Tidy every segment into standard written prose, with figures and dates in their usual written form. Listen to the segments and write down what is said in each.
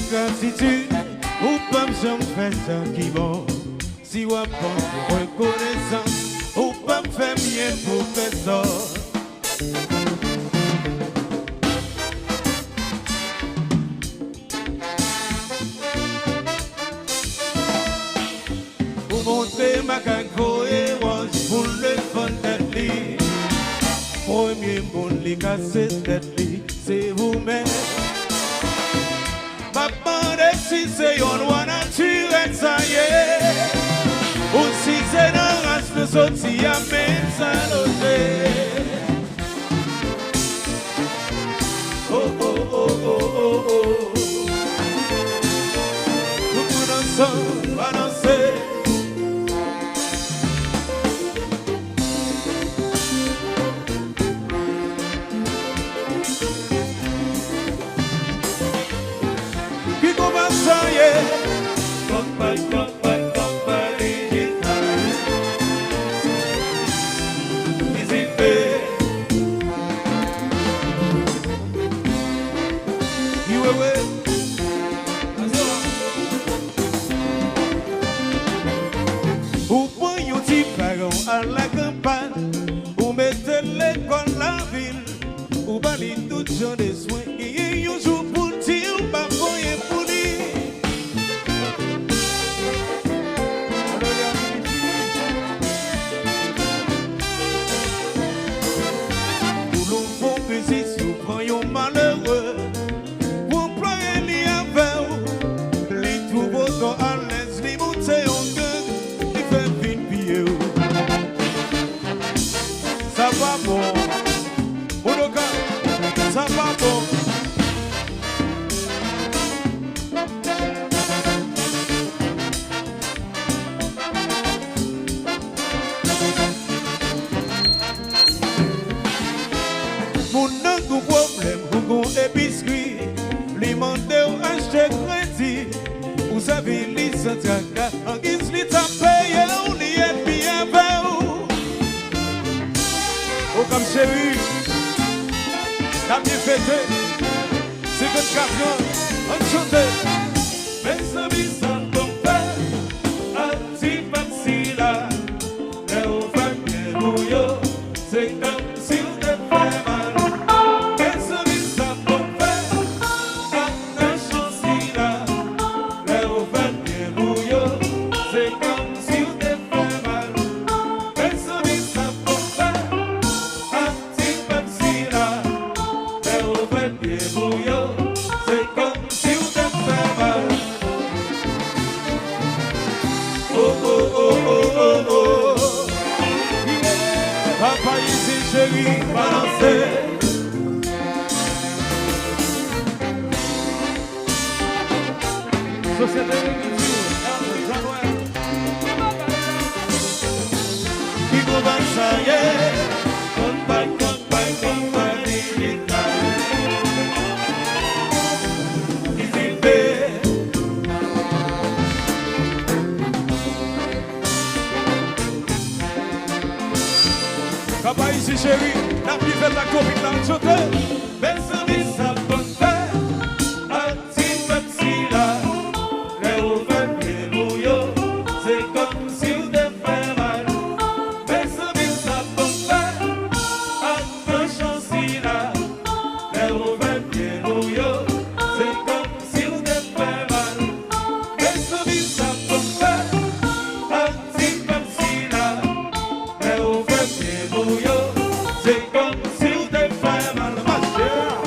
gratitude, ou pas me faire ça qui bon. Si ou pas reconnaissance, ou pas me faire bien pour faire ça. Pour montrer ma cohérence pour le fun d'être libre. Premier monde les casser tête, c'est vous-même. Maman si c'est une loi naturelle, ça y est. Ou si c'est dans la race de sortie, amène ça loger. Oh, oh, oh, oh, oh, oh. Nous dansons, va danser. Qui commence à y est. À la campagne, ou mettez l'école la ville, ou bali tout genre de soins, et un jour pour dire, ou pas pour dire. Pour l'on font plaisir, si vous prenez un malheureux, vous prenez les avec les tout beaux à l'aise, les montées en gueule, les fait vite pied. Ça va bon, Monoka, ça va bon. Mon autre problème, vous avez épicerie, les mandés ou acheter crédit, vous avez les centrales, en guise les tapés, on y est bien avec vous. Oh, comme chérie, la bien fêté, c'est que le camion, on chante. Mes amis sont tombés, un petit maxi là, et on va bien bouillot, c'est comme si on te fait mal. Mes amis sont tombés, un chancy là, et on va bien bouillot, c'est comme si on te fait mal. Mes amis sont tombés. C'est comme si on te fait mal. Oh oh oh oh oh oh. Papa ici chérie, balancez. Société d'agriculture, Jean-Noël. Qui commence à y est. Papa ici chérie, la vie fait la copine là, chante. Mes amis ça peut faire, un petit petit là, les ouvres et bouillot, c'est comme si on te fait mal. Mes amis ça peut faire, un peu chancy là, les ouvres et bouillot, c'est comme si on te fait mal. Mes amis ça peut faire, un petit petit là, les ouvres et bouillot. C'est comme si on te fait mal, ma chère.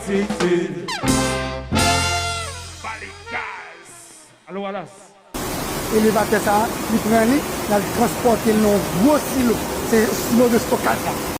City. Balikaz. Allô, Wallace. Élévateur ça, il prend, il a transporté le gros silo, c'est silo de stockage.